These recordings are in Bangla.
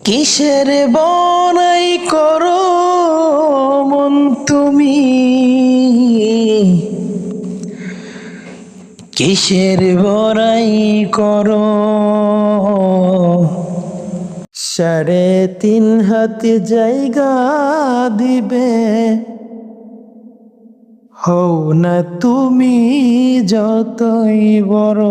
কিসের বড়াই করো মন তুমি, কিসের বড়াই করো। 3.5 হাত জায়গা দিবে, হও না তুমি যতই বড়।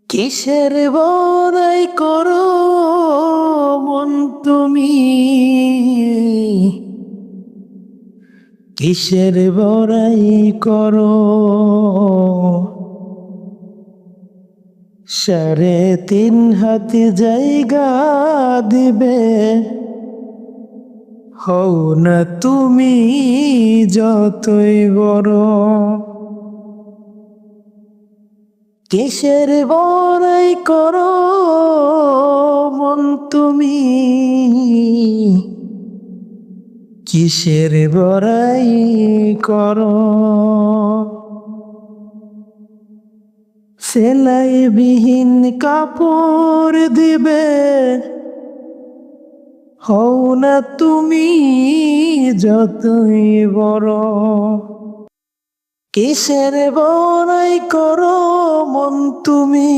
কিসের বড়াই করো মন তুমি, কিসের বড়াই করো। 3.5 হাত জায়গা দিবে, হও না তুমি যতই বড়। কিসের বড়াই করো মন তুমি, কিসের বড়াই করো। সেলাইবিহীন কাপড় দিবে, হও না তুমি যতই বড়। কিসের বড়াই করো মন তুমি,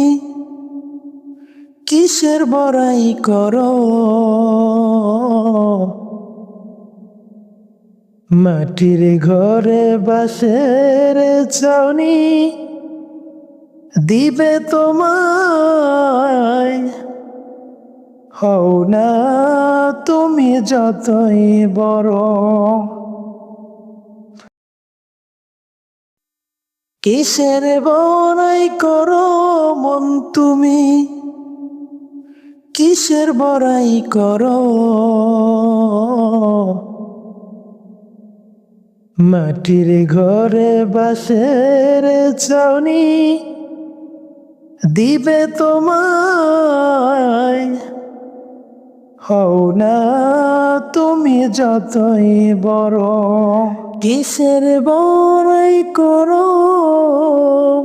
কিসের বড়াই করো। মাটির ঘরে বাঁশের ছাউনি দিবে তোমায়, হও না তুমি যতই বড়। কিসের বড়াই করো মন তুমি, কিসের বড়াই করো। মাটির ঘরে বাঁশের ছাউনি দিবে তোমায়, হও না তুমি যতই বড়। কিসের বড়াই করো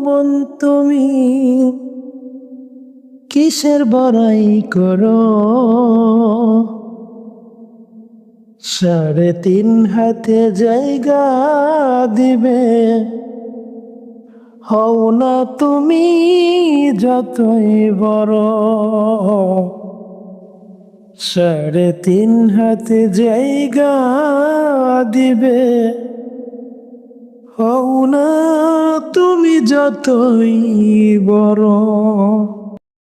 মন তুমি, কিসের বড়াই করো। 3.5 হাত জায়গা দিবে, হও না তুমি যতই বড়। 3.5 হাত জায়গা দিবে, হও না তুমি যতই বড়।